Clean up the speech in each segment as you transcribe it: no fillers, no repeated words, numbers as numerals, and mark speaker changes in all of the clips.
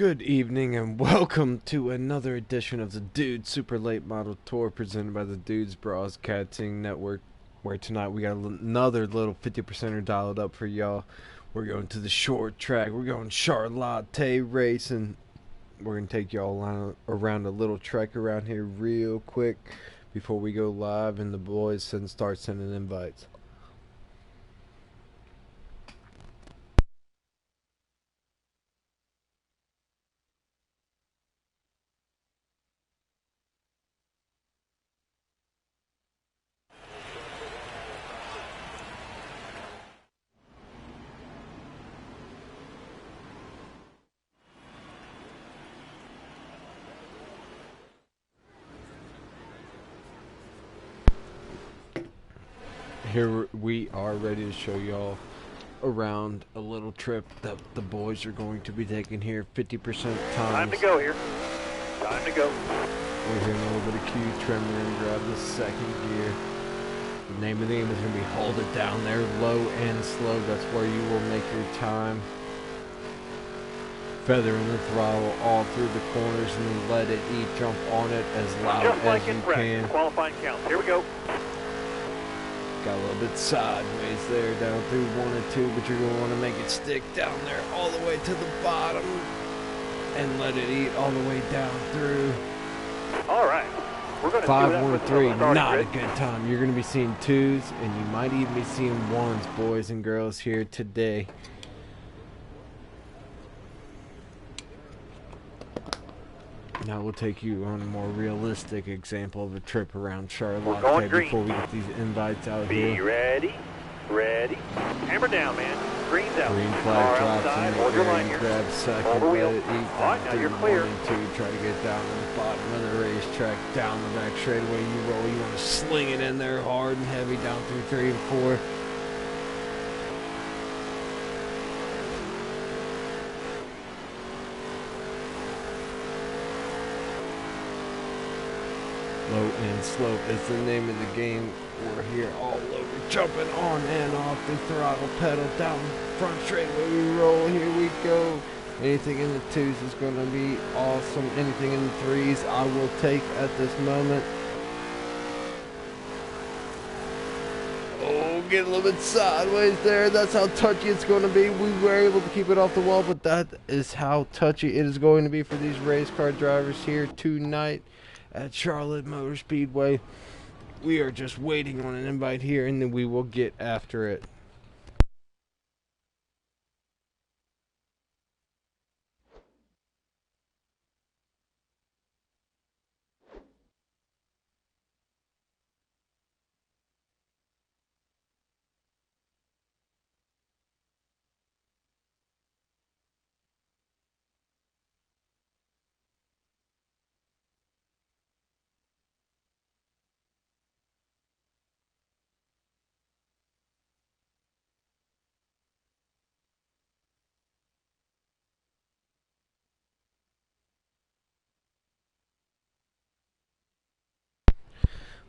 Speaker 1: Good evening and welcome to another edition of the Dude Super Late Model Tour presented by the Dudes Broadcasting Network, where tonight we got another little 50%er dialed up for y'all. We're going to the short track. We're going Char-latte racing. We're going to take y'all around a little trek around here real quick before we go live and the boys start sending invites. Here we are ready to show y'all around a little trip that the boys are going to be taking here. 50% times.
Speaker 2: Time to go here. Time to go.
Speaker 1: We're hearing a little bit of Q trim. We're going to grab the second gear. The name of the game is going to be hold it down there, low and slow. That's where you will make your time. Feathering the throttle all through the corners and then let it eat. Jump on it as loud
Speaker 2: Just like
Speaker 1: as
Speaker 2: in
Speaker 1: you
Speaker 2: practice,
Speaker 1: can.
Speaker 2: qualifying counts. Here we go.
Speaker 1: Got a little bit sideways there down through 1 and 2, but you're going to want to make it stick down there all the way to the bottom and let it eat all the way down through.
Speaker 2: All right. We're going to
Speaker 1: 5, 1, 3, not
Speaker 2: grid.
Speaker 1: a good time. You're going to be seeing 2s, and you might even be seeing 1s, boys and girls, here today. Now we'll take you on a more realistic example of a trip around Char-latte before we get these invites out here.
Speaker 2: Be ready. Ready. Hammer down, man. Green's out.
Speaker 1: Green flag drops
Speaker 2: outside.
Speaker 1: in the
Speaker 2: Hold your
Speaker 1: air
Speaker 2: line
Speaker 1: and
Speaker 2: here.
Speaker 1: grab second,
Speaker 2: Hold the
Speaker 1: let
Speaker 2: wheel.
Speaker 1: it eat
Speaker 2: All
Speaker 1: down
Speaker 2: right, now
Speaker 1: through
Speaker 2: you're
Speaker 1: 1
Speaker 2: clear.
Speaker 1: and 2, try to get down to the bottom of the racetrack, down the back straightaway you roll, you want to sling it in there hard and heavy down through 3 and 4. Low and slow is the name of the game. We're here all over, jumping on and off the throttle pedal, down front straightaway we roll, here we go. Anything in the 2s is going to be awesome. Anything in the 3s I will take at this moment. Oh, get a little bit sideways there. That's how touchy it's going to be. We were able to keep it off the wall, but that is how touchy it is going to be for these race car drivers here tonight at Charlotte Motor Speedway. We are just waiting on an invite here, and then we will get after it.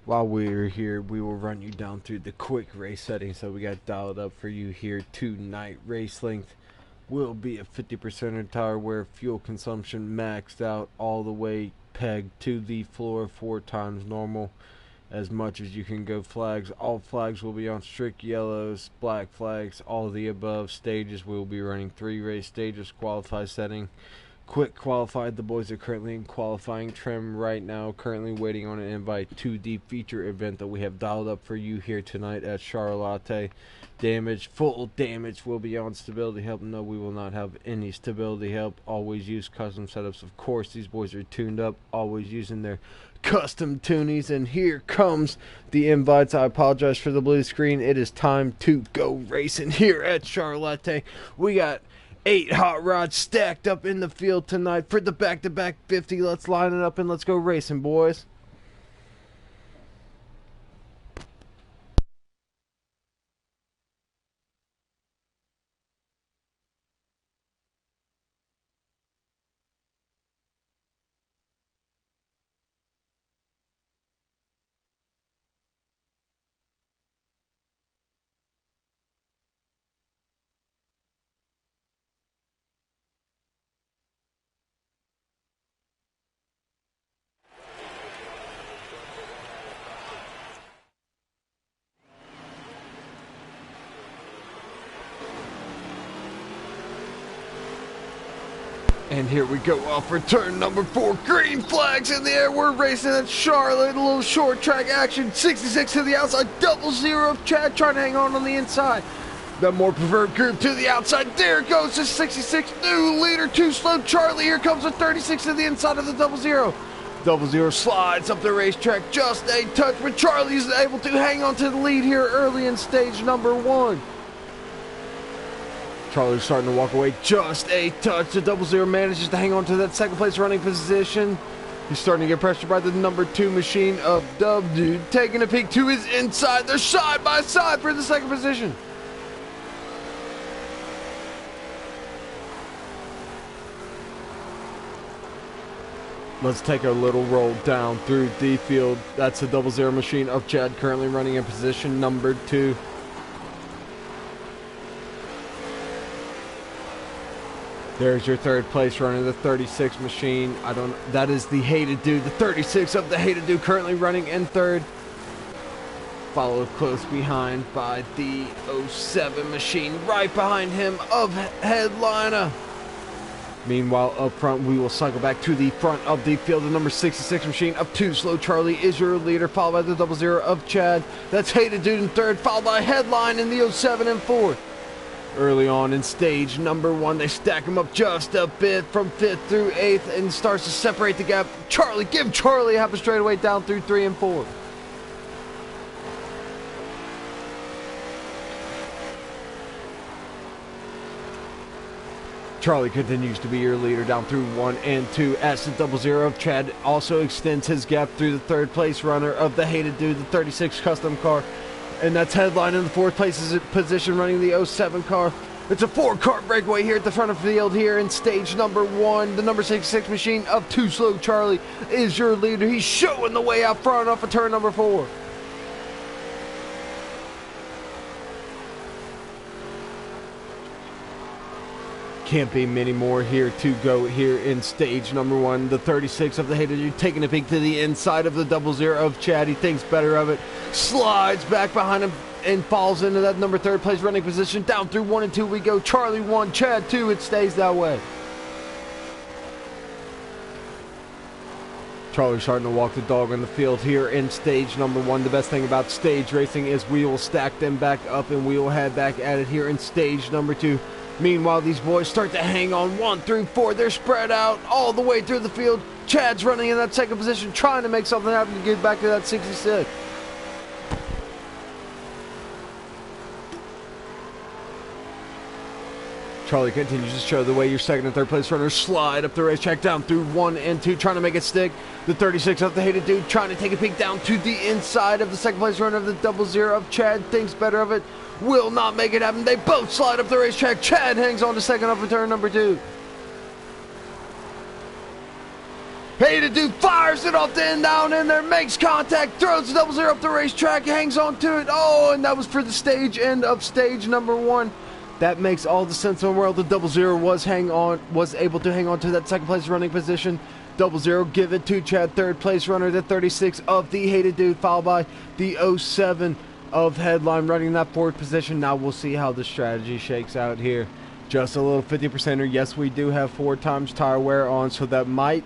Speaker 1: While we're here, we will run you down through the quick race settings that we got dialed up for you here tonight. Race length will be a 50% tire where fuel consumption maxed out all the way pegged to the floor 4 times normal, as much as you can go. Flags, all flags will be on strict yellows, black flags, all of the above. Stages, we will be running 3 race stages. Qualify setting, quick qualified. The boys are currently in qualifying trim right now, currently waiting on an invite to the feature event that we have dialed up for you here tonight at Char-latte. Damage, full damage will be on stability help. No, we will not have any stability help. Always use custom setups. Of course, these boys are tuned up, always using their custom tunies. And here comes the invites. I apologize for the blue screen. It is time to go racing here at Char-latte. We got 8 hot rods stacked up in the field tonight for the back-to-back 50. Let's line it up and let's go racing, boys. And here we go off for turn number 4. Green flags in the air. We're racing at Char-latte. A little short track action. 66 to the outside. 00 of Chad trying to hang on the inside. The more preferred group to the outside. There goes the 66. New leader. Too slow. Charlie. Here comes the 36 to the inside of the 00. 00 slides up the racetrack just a touch, but Charlie is able to hang on to the lead here early in stage number 1. Charlie's starting to walk away just a touch. The 00 manages to hang on to that second place running position. He's starting to get pressured by the number 2 machine of Dub Dude, taking a peek to his inside. They're side by side for the second position. Let's take a little roll down through the field. That's the 00 machine of Chad currently running in position number 2. There's your third place runner, the 36 machine. That is the Hated Dude, the 36 of the Hated Dude currently running in third. Followed close behind by the 07 machine, right behind him of Headliner. Meanwhile, up front, we will cycle back to the front of the field. The number 66 machine of Too Slow Charlie is your leader, followed by the 00 of Chad. That's Hated Dude in third, followed by Headline in the 07 in fourth. Early on in stage number 1, they stack him up just a bit from 5th through 8th and starts to separate the gap. Charlie, give Charlie half a straightaway down through 3 and 4. Charlie continues to be your leader down through 1 and 2 as the 00 of Chad also extends his gap through the third place runner of the Hated Dude, the 36 custom car. And that's Headline in the 4th place position running the 07 car. It's a 4-car breakaway here at the front of the field here in stage number 1. The number 66 machine of Too Slow Charlie is your leader. He's showing the way out front off of turn number 4. Can't be many more here to go here in stage number 1. The 36 of the Hated Dude taking a peek to the inside of the 00 of Chad. He thinks better of it. Slides back behind him and falls into that number 3rd place running position. Down through 1 and 2 we go. Charlie 1, Chad 2. It stays that way. Charlie's starting to walk the dog on the field here in stage number 1. The best thing about stage racing is we will stack them back up and we will head back at it here in stage number 2. Meanwhile, these boys start to hang on 1 through 4. They're spread out all the way through the field. Chad's running in that second position, trying to make something happen to get back to that 66. Charlie continues to show the way your second and third place runners slide up the racetrack down through 1 and 2, trying to make it stick. The 36 of the Hated Dude trying to take a peek down to the inside of the second place runner of the 00 of Chad. Thinks better of it. Will not make it happen. They both slide up the racetrack. Chad hangs on to second up for turn number 2. Hated Dude fires it off the end down in there, makes contact, throws the 00 up the racetrack, hangs on to it. Oh, and that was for the stage end of stage number 1. That makes all the sense in the world. The 00 was able to hang on to that second place running position. 00 give it to Chad, third place runner, the 36 of the Hated Dude, followed by the 07 of Headline running that 4th position. Now we'll see how the strategy shakes out here. Just a little 50%er. Yes, we do have 4 times tire wear on, so that might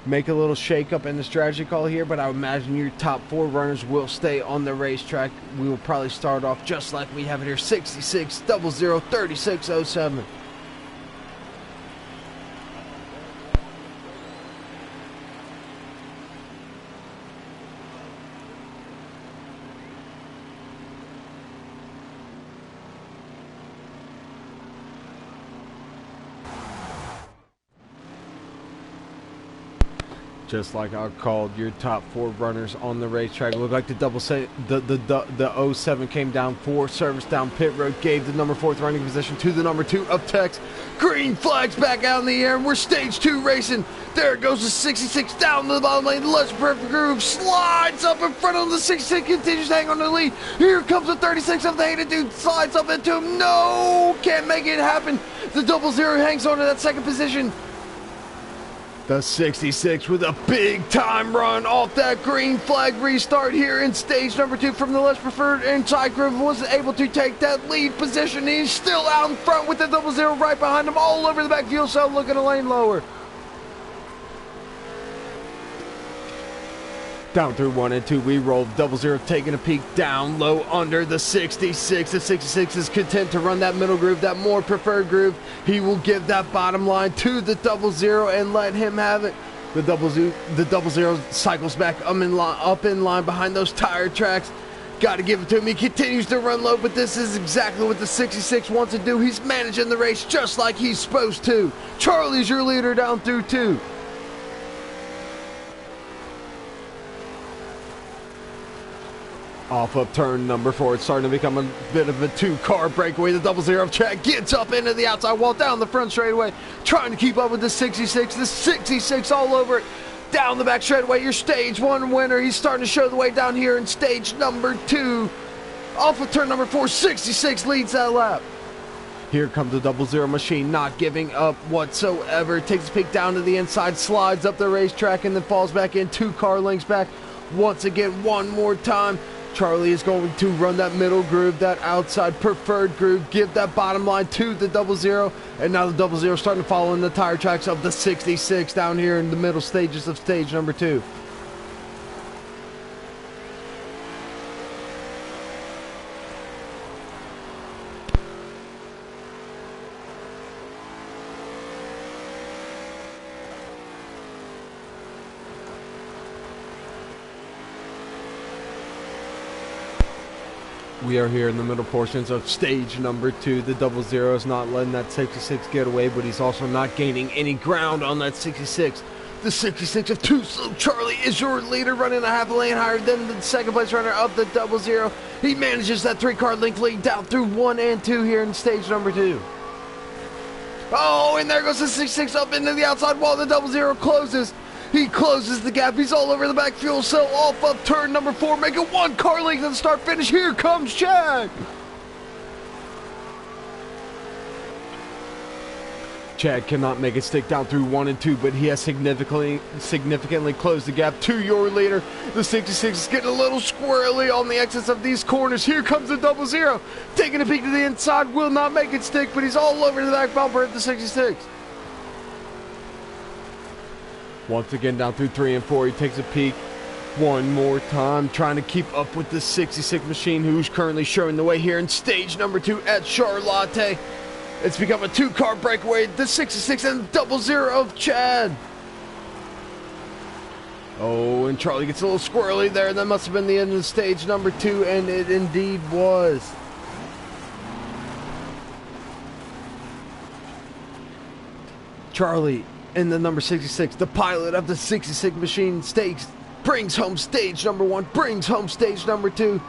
Speaker 1: make a little shake up in the strategy call here, but I imagine your top 4 runners will stay on the racetrack. We will probably start off just like we have it here, 66, 00, 36, 07. Just like I called your top 4 runners on the racetrack. It looked like the 07 came down 4 service down pit road, gave the number 4th running position to the number 2 of Tex. Green flags back out in the air, and we're stage 2 racing. There goes the 66 down to the bottom lane. The less perfect groove slides up in front of the 66, continues to hang on to the lead. Here comes the 36 of the Hated Dude, slides up into him. No, can't make it happen. The 00 hangs on to that second position. The 66 with a big time run off that green flag restart here in stage number 2 from the less preferred inside groove, was able to take that lead position. He's still out in front with the 00 right behind him, all over the back fuel cell, looking a lane lower. Down through 1 and 2, we roll. 00 taking a peek down low under the 66. The 66 is content to run that middle groove, that more preferred groove. He will give that bottom line to the 00 and let him have it. The 00 cycles back up in line behind those tire tracks. Got to give it to him. He continues to run low, but this is exactly what the 66 wants to do. He's managing the race just like he's supposed to. Charlie's your leader down through 2. Off of turn number 4, it's starting to become a bit of a 2-car breakaway. The 00 of Chad gets up into the outside wall, down the front straightaway, trying to keep up with the 66. The 66 all over it, down the back straightaway. Your stage 1 winner. He's starting to show the way down here in stage number 2. Off of turn number 4, 66 leads that lap. Here comes the 00 machine, not giving up whatsoever. Takes a peek down to the inside, slides up the racetrack, and then falls back in 2 car lengths back. Once again, one more time. Charlie is going to run that middle groove, that outside preferred groove, give that bottom line to the 00, and now the 00 starting to follow in the tire tracks of the 66 down here in the middle stages of stage number 2. We are here in the middle portions of stage number 2. The 00 is not letting that 66 get away, but he's also not gaining any ground on that 66. The 66 of 2 Slow Charlie is your leader, running a half a lane higher than the second place runner of the 00. He manages that 3-car length lead down through 1 and 2 here in stage number 2. Oh, and there goes the 66 up into the outside wall. The 00 closes. He closes the gap. He's all over the back fuel cell off of turn number 4, making 1 car length at the start finish. Here comes Chad. Chad cannot make it stick down through 1 and 2, but he has significantly closed the gap to your leader. The 66 is getting a little squirrely on the exits of these corners. Here comes the 00, taking a peek to the inside, will not make it stick, but he's all over the back bumper at the 66. Once again, down through 3 and 4, he takes a peek one more time, trying to keep up with the 66 machine, who's currently showing the way here in stage number 2 at Char-latte. It's become a 2-car breakaway, the 66 and 00 of Chad. Oh, and Charlie gets a little squirrely there. That must have been the end of stage number 2, and it indeed was. Charlie in the number 66, the pilot of the 66 machine, brings home stage number 1, brings home stage number 2.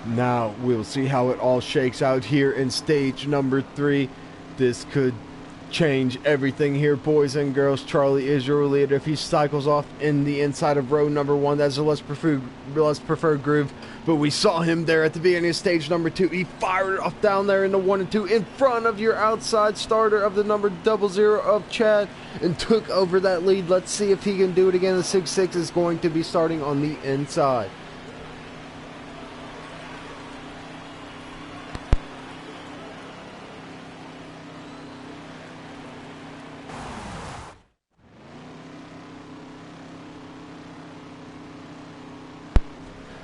Speaker 1: Now we'll see how it all shakes out here in stage number 3. This could change everything here, boys and girls. Charlie is your leader. If he cycles off in the inside of row number 1, that's a less preferred groove. But we saw him there at the beginning of stage number 2. He fired off down there in the 1 and 2 in front of your outside starter of the number 00 of Chad and took over that lead. Let's see if he can do it again. The 66 is going to be starting on the inside.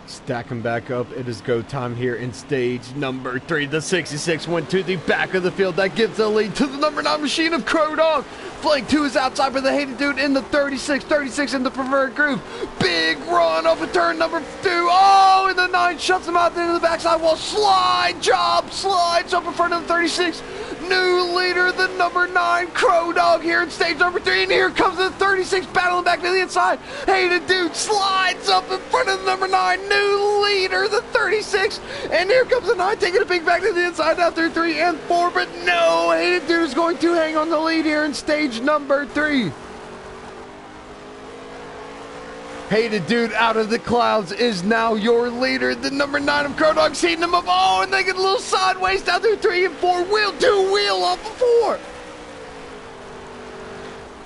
Speaker 1: Stacking back up, it is go time here in stage number 3. The 66 went to the back of the field. That gives the lead to the number 9 machine of Crow Dog. Flank 2 is outside for the hated dude in the 36. 36 in the preferred groove. Big run up a turn number 2. Oh, and the 9 shuts him out into the backside wall. Slides up in front of the 36. New leader, the number 9 Crow Dog here in stage number 3. And here comes the 36 battling back to the inside. Hated dude slides up in front of the number 9. New leader, the 36. And here comes the 9 taking a peek back to the inside down through 3 and 4. But no, hated dude is going to hang on the lead here in stage number 3. Hated dude out of the clouds is now your leader. The number 9 of Crow Dog's heating him up. Oh, and they get a little sideways down through 3 and 4. Wheel to wheel off of 4.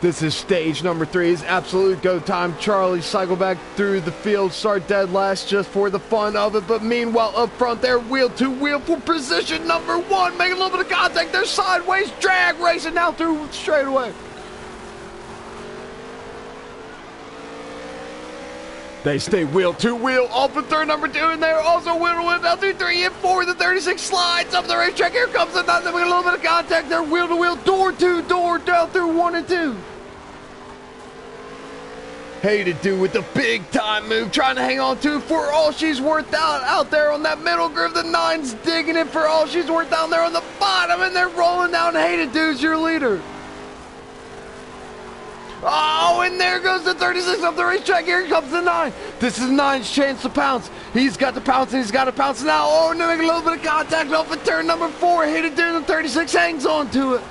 Speaker 1: This is stage number 3. It's absolute go time. Charlie cycle back through the field, start dead last just for the fun of it. But meanwhile, up front there, wheel to wheel for position number 1. Making a little bit of contact. They're sideways, drag racing now through straightaway. They stay wheel to wheel off of turn number 2, and they're also wheel to wheel down through 3 and 4. The 36 slides up the racetrack. Here comes the 9. Then we get a little bit of contact. They're wheel to wheel, door to door, down through 1 and 2. Hated Dude with the big time move, trying to hang on to for all she's worth out there on that middle groove. The 9's digging it for all she's worth down there on the bottom, and they're rolling down. Hated Dude's your leader. Oh, and there goes the 36 up the racetrack. Here comes the 9. This is 9's chance to pounce. He's got to pounce, and he's got to pounce now. Oh, and they're making a little bit of contact off of turn number 4. Hated Dude, the 36 hangs on to it.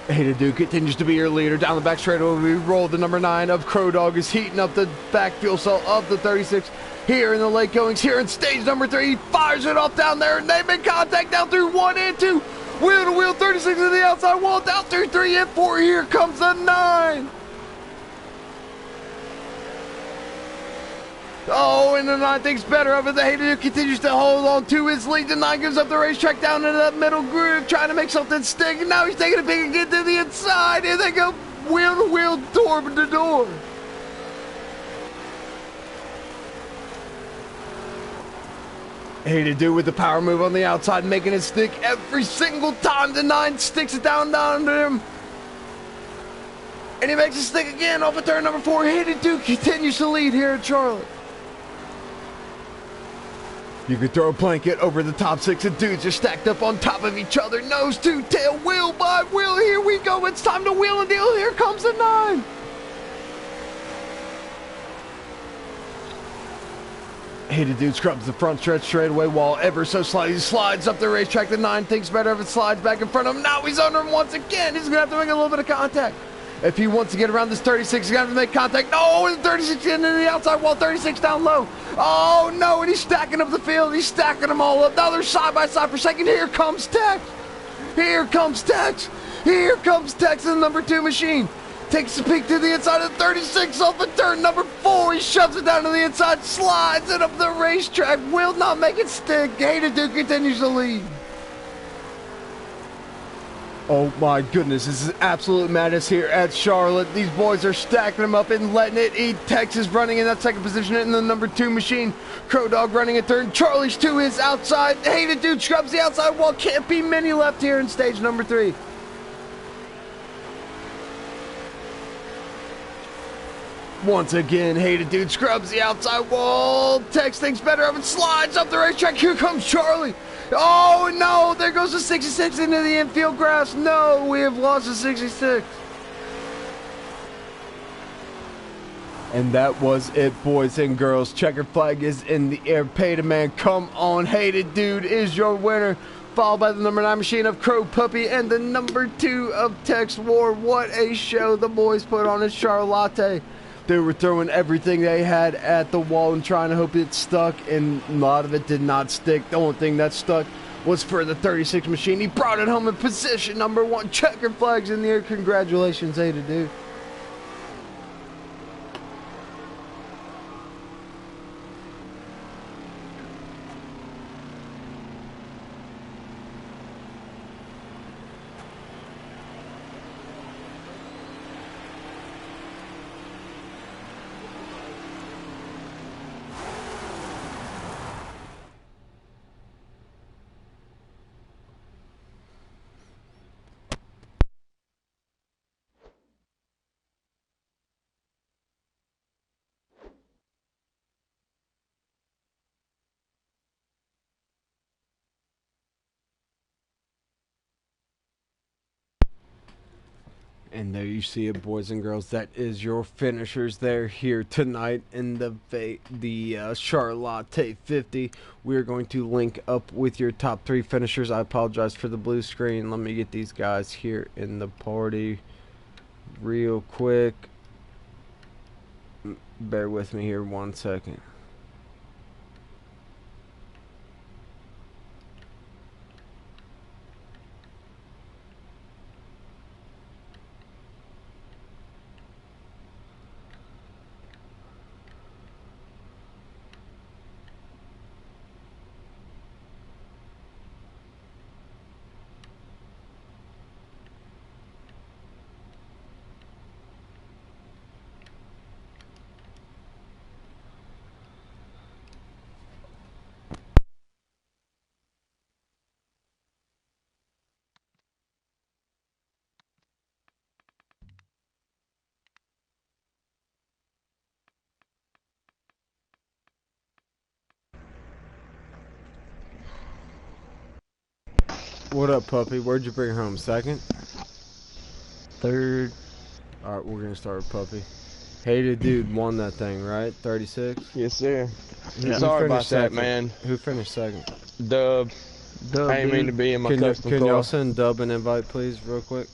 Speaker 1: Hated Dude continues to be your leader down the back straightaway. We roll the number 9 of Crow Dog is heating up the back fuel cell of the 36 here in the late goings. Here in stage number 3, he fires it off down there, and they make contact down through 1 and 2. Wheel to wheel, 36 to the outside wall, down through 3 and 4. Here comes the 9. Oh, and the 9 thinks better of it. The Hated Dude continues to hold on to his lead. The 9 goes up the racetrack down into that middle groove, trying to make something stick. And now he's taking a big and get to the inside. And they go wheel to wheel, door to door. Hated Dude with the power move on the outside, making it stick every single time. The 9 sticks it down to him. And he makes it stick again off of turn number 4. Hated Dude continues to lead here at Charlotte. You could throw a blanket over the top 6, and dudes are stacked up on top of each other. Nose to tail, wheel by wheel. Here we go. It's time to wheel and deal. Here comes the 9. Hated Dude scrubs the front stretch straight away while ever so slightly slides up the racetrack. The 9 thinks better of it, slides back in front of him. Now he's under him once again. He's going to have to make a little bit of contact. If he wants to get around this 36, he's got to make contact. No, and 36 getting into the outside wall, 36 down low. Oh, no, and he's stacking up the field. He's stacking them all up. Now they're side by side for a second. Here comes Tex. Here comes Tex. Here comes Tex in the number 2 machine. Takes a peek to the inside of 36 off of turn number 4. He shoves it down to the inside, slides it up the racetrack. Will not make it stick. Hated Dude continues to lead. Oh my goodness, this is absolute madness here at Charlotte. These boys are stacking them up and letting it eat. Tex is running in that second position in the number 2 machine. Crow Dog running a third. Charlie's to his outside. Hated Dude scrubs the outside wall. Can't be many left here in stage number 3. Once again, Hated Dude scrubs the outside wall. Tex thinks better of it, slides up the racetrack. Here comes Charlie. Oh no, there goes the 66 into the infield grass. No, we have lost the 66. And that was it, boys and girls. Checker flag is in the air. Pay to man, come on. Hated Dude is your winner, followed by the number 9 machine of Crow Puppy and the number 2 of Tex War. What a show the boys put on at Char-latte. They were throwing everything they had at the wall and trying to hope it stuck, and a lot of it did not stick. The only thing that stuck was for the 36 machine. He brought it home in position number 1. Checker flags in the air. Congratulations, Hated Dude. And there you see it, boys and girls. That is your finishers there here tonight in the Char-latte 50. We're going to link up with your top 3 finishers. I apologize for the blue screen. Let me get these guys here in the party real quick. Bear with me here 1 second. What up, puppy? Where'd you bring home? Second?
Speaker 3: Third.
Speaker 1: Alright, we're gonna start with puppy. Hated dude won that thing, right? 36?
Speaker 4: Yes, sir.
Speaker 1: Who
Speaker 4: Sorry about
Speaker 1: finished
Speaker 4: that,
Speaker 1: second?
Speaker 4: man.
Speaker 1: Who finished second?
Speaker 4: Dub.
Speaker 3: Dub,
Speaker 4: I ain't mean to
Speaker 3: dude.
Speaker 4: be in my
Speaker 1: Can
Speaker 4: custom
Speaker 1: y'all
Speaker 4: car.
Speaker 1: send Dub an invite, please, real quick?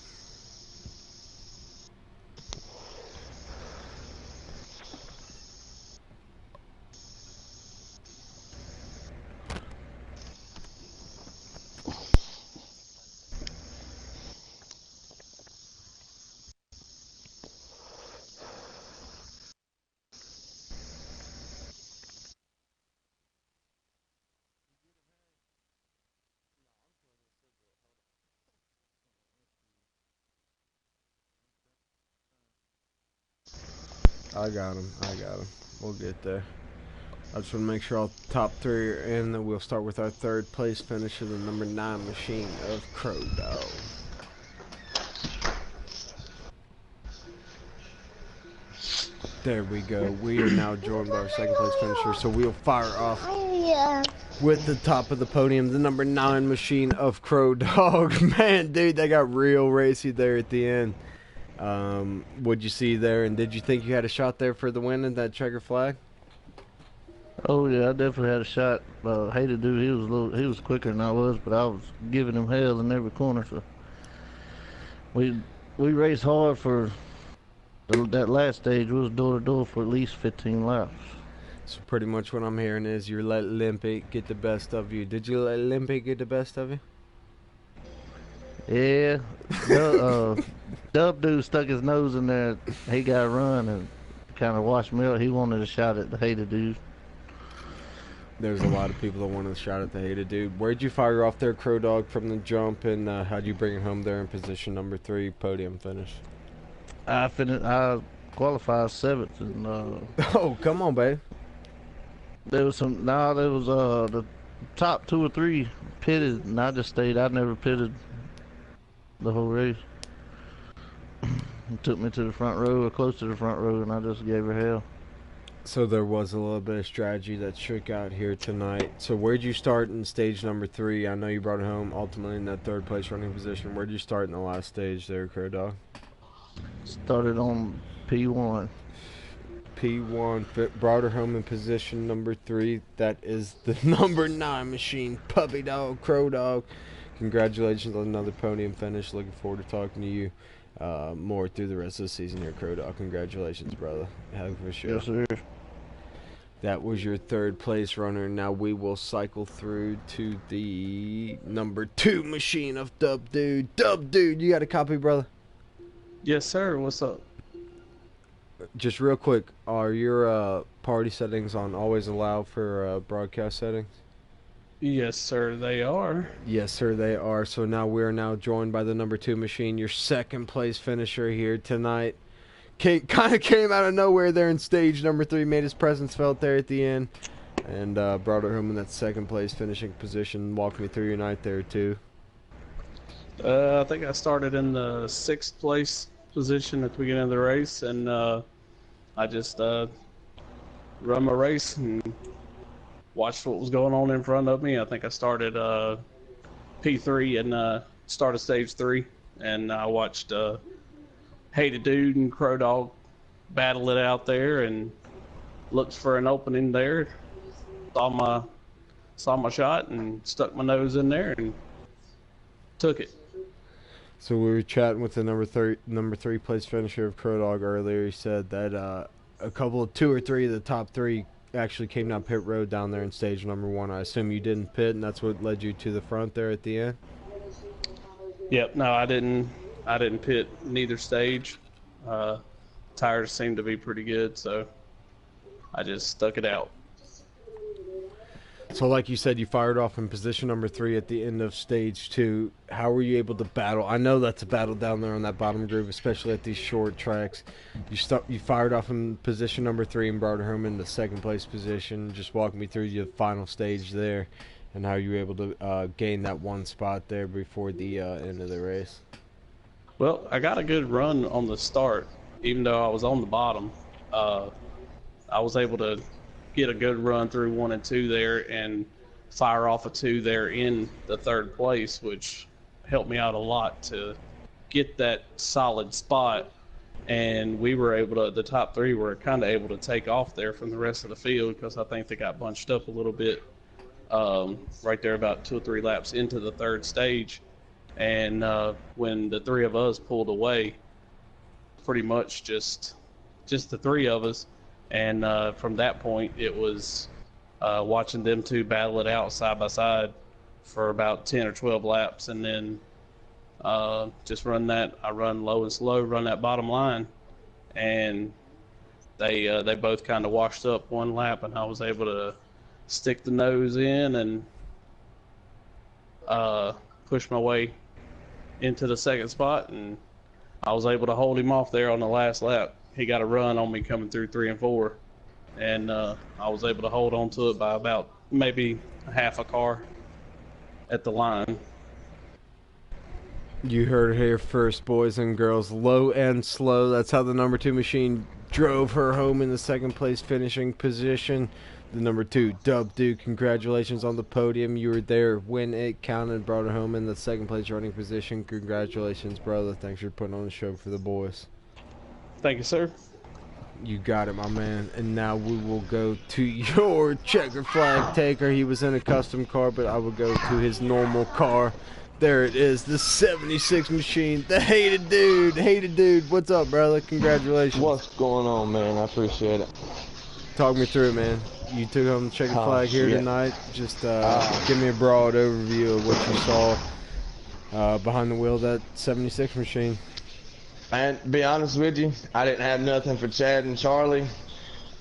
Speaker 1: I got him. We'll get there. I just want to make sure all top three are in, then we'll start with our third place finisher, the number 9 machine of Crow Dog. There we go. We are now joined by our second place finisher, so we'll fire off with the top of the podium, the number 9 machine of Crow Dog. Man, dude, they got real racy there at the end. What'd you see there, and did you think you had a shot there for the win in that checker flag?
Speaker 3: Oh yeah, I definitely had a shot. Hated dude, he was quicker than I was, but I was giving him hell in every corner. So we raced hard for that last stage. We was door to door for at least 15 laps.
Speaker 1: So pretty much what I'm hearing is you let Olympic get the best of you. Did you let Olympic get the best of you?
Speaker 3: Yeah, Dub dude stuck his nose in there. He got a run and kind of washed me out. He wanted a shot at the hated dude.
Speaker 1: There's a lot of people that wanted a shot at the hated dude. Where'd you fire off there, Crow Dog, from the jump, and how'd you bring it home there in position number 3, podium finish?
Speaker 3: I qualified 7th, and
Speaker 1: Oh, come on, babe.
Speaker 3: there was the top 2 or 3 pitted, and I just stayed. I never pitted the whole race. It took me to the front row, or close to the front row, and I just gave her hell.
Speaker 1: So there was a little bit of strategy that shook out here tonight. So where'd you start in stage number 3? I know you brought it home ultimately in that third place running position. Where'd you start in the last stage there, Crow Dog?
Speaker 3: Started on P1.
Speaker 1: P1 brought her home in position number 3. That is the number 9 machine, Puppy Dog, Crow Dog. Congratulations on another podium finish. Looking forward to talking to you more through the rest of the season here, Crow Dog. Congratulations, brother. Have a show.
Speaker 3: Yes, sir.
Speaker 1: That was your third place runner. Now we will cycle through to the number 2 machine of Dub Dude. Dub Dude, you got a copy, brother?
Speaker 5: Yes, sir. What's up?
Speaker 1: Just real quick, are your party settings on always allow for broadcast settings?
Speaker 5: Yes, sir. They are.
Speaker 1: Yes, sir, they are. So now we are now joined by the number 2 machine, your second place finisher here tonight. Kind of came out of nowhere there in stage number 3, made his presence felt there at the end, and brought it home in that second place finishing position. Walk me through your night there, too.
Speaker 5: I think I started in the 6th place position at the beginning of the race, and I just run my race and watched what was going on in front of me. I think I started P3 and started stage 3, and I watched Hated Dude and Crow Dog battle it out there and looked for an opening there. Saw my shot and stuck my nose in there and took it.
Speaker 1: So we were chatting with the number 3 place finisher of Crow Dog earlier. He said that a couple of 2 or 3 of the top 3 actually came down pit road down there in stage number 1. I assume you didn't pit, and that's what led you to the front there at the end?
Speaker 5: Yep, no, I didn't pit neither stage. Tires seemed to be pretty good, so I just stuck it out.
Speaker 1: So like you said, you fired off in position number 3 at the end of stage 2. How were you able to battle? I know that's a battle down there on that bottom groove, especially at these short tracks. You fired off in position number 3 and brought her home in the second place position. Just walk me through your final stage there and how you were able to gain that one spot there before the end of the race.
Speaker 5: Well, I got a good run on the start, even though I was on the bottom. I was able to get a good run through 1 and 2 there, and fire off a 2 there in the 3rd place, which helped me out a lot to get that solid spot. And we were able to, the top 3 were kind of able to take off there from the rest of the field, because I think they got bunched up a little bit right there about 2 or 3 laps into the 3rd stage. And when the 3 of us pulled away, pretty much just the 3 of us. And from that point, it was watching them 2 battle it out side by side for about 10 or 12 laps, and then just run that. I run low and slow, run that bottom line, and they both kind of washed up one lap, and I was able to stick the nose in and push my way into the 2nd spot, and I was able to hold him off there on the last lap. He got a run on me coming through 3 and 4, and I was able to hold on to it by about maybe a half a car at the line.
Speaker 1: You heard it here first, boys and girls. Low and slow. That's how the number 2 machine drove her home in the 2nd place finishing position. The number 2, Dub Duke, congratulations on the podium. You were there when it counted, brought her home in the 2nd place running position. Congratulations, brother. Thanks for putting on the show for the boys.
Speaker 5: Thank you, sir.
Speaker 1: You got it, my man. And now we will go to your checker flag taker. He was in a custom car, but I will go to his normal car. There it is, the 76 machine, the hated dude. Hated dude, what's up, brother? Congratulations.
Speaker 4: What's going on, man? I appreciate it.
Speaker 1: Talk me through it, man. You took home the checker flag here tonight. Just give me a broad overview of what you saw behind the wheel of that 76 machine.
Speaker 4: Man, to be honest with you, I didn't have nothing for Chad and Charlie.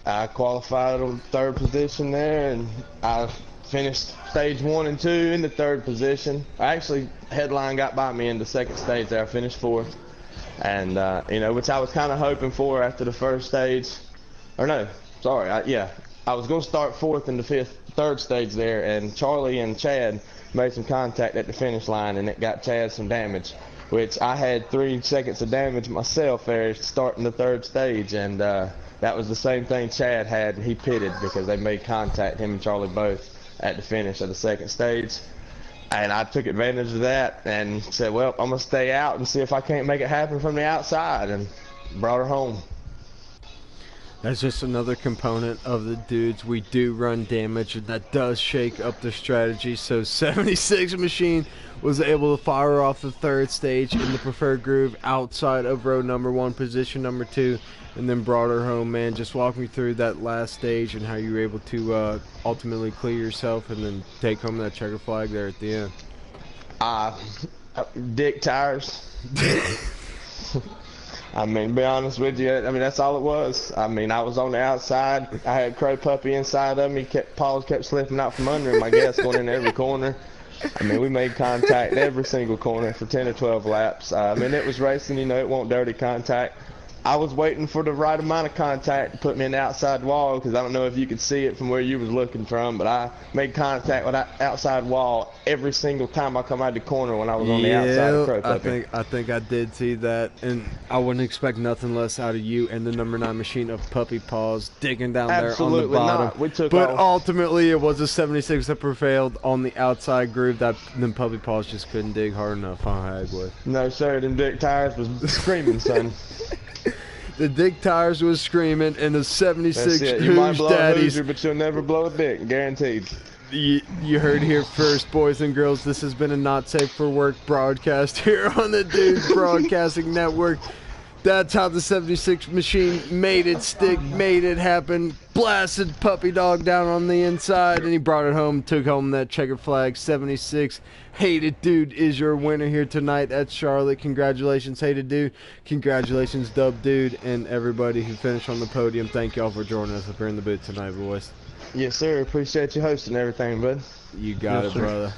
Speaker 4: I qualified on 3rd position there, and I finished stage 1 and 2 in the 3rd position. Actually, headline got by me in the 2nd stage there. I finished 4th, and you know, which I was kind of hoping for after the 1st stage. Or no, sorry, I was going to start 4th in the 3rd stage there, and Charlie and Chad made some contact at the finish line, and it got Chad some damage, which I had 3 seconds of damage myself there starting the 3rd stage, and that was the same thing Chad had, and he pitted because they made contact, him and Charlie both, at the finish of the 2nd stage. And I took advantage of that and said, well, I'm going to stay out and see if I can't make it happen from the outside, and brought her home.
Speaker 1: That's just another component of the dudes. We do run damage, and that does shake up the strategy. So 76 machine was able to fire off the 3rd stage in the preferred groove outside of row number 1, position number 2, and then brought her home, man. Just walk me through that last stage and how you were able to ultimately clear yourself and then take home that checker flag there at the end.
Speaker 4: Dick tires. I mean, to be honest with you, I mean, that's all it was. I mean, I was on the outside. I had Crow Puppy inside of me. Paws kept slipping out from under him, I guess, going in every corner. I mean, we made contact every single corner for 10 or 12 laps. I mean, it was racing, you know, it wasn't dirty contact. I was waiting for the right amount of contact to put me in the outside wall, because I don't know if you could see it from where you was looking from, but I made contact with that outside wall every single time I come out of the corner when I was on the outside of Crow Puppy.
Speaker 1: I think I did see that, and I wouldn't expect nothing less out of you and the number 9 machine of Puppy Paws digging down
Speaker 4: Absolutely
Speaker 1: there on the bottom.
Speaker 4: Not. We took
Speaker 1: but
Speaker 4: off.
Speaker 1: Ultimately, it was a 76 that prevailed on the outside groove. That then Puppy Paws just couldn't dig hard enough, huh, Hagwood?
Speaker 4: No, sir. Them Dick tires was screaming, son.
Speaker 1: The Dick tires was screaming, and the 76
Speaker 4: You might blow a
Speaker 1: daddies.
Speaker 4: Hoosier, but you'll never blow a Dick, guaranteed.
Speaker 1: You heard here first, boys and girls. This has been a Not Safe for Work broadcast here on the Dudes Broadcasting Network. That's how the 76 machine made it stick, made it happen. Blasted Puppy Dog down on the inside, and he brought it home, took home that checker flag. 76 Hated Dude is your winner here tonight at Charlotte. Congratulations, Hated Dude. Congratulations, Dub Dude, and everybody who finished on the podium. Thank y'all for joining us up here in the booth tonight, boys.
Speaker 4: Yes, sir. Appreciate you hosting everything, bud.
Speaker 1: You got
Speaker 3: Yes,
Speaker 1: it,
Speaker 3: sir.
Speaker 1: brother.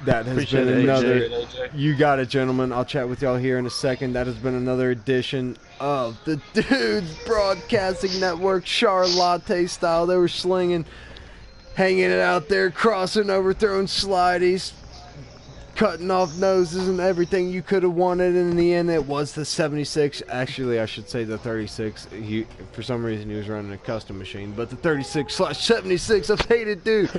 Speaker 1: That has
Speaker 5: Appreciate
Speaker 1: been
Speaker 5: it,
Speaker 1: another.
Speaker 5: AJ.
Speaker 1: You got it, gentlemen. I'll chat with y'all here in a second. That has been another edition of the Dudes Broadcasting Network, Char-latte style. They were slinging, hanging it out there, crossing over, throwing slideys, cutting off noses and everything you could have wanted. In the end, it was the 76. Actually, I should say the 36. For some reason, he was running a custom machine, but the 36/76 of Hated Dude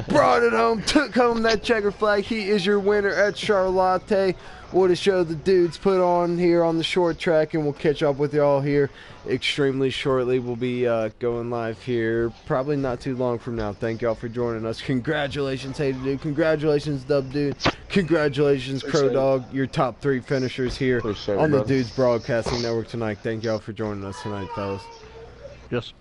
Speaker 1: brought it home, took home that checker flag. He is your winner at Char-latte. What a show the dudes put on here on the short track, and we'll catch up with y'all here extremely shortly. We'll be going live here probably not too long from now. Thank y'all for joining us. Congratulations, Hated Dude. Congratulations, Dub Dude. Congratulations, Crow Dog. Your top 3 finishers here on the Dudes Broadcasting Network tonight. Thank y'all for joining us tonight, fellas.
Speaker 3: Yes.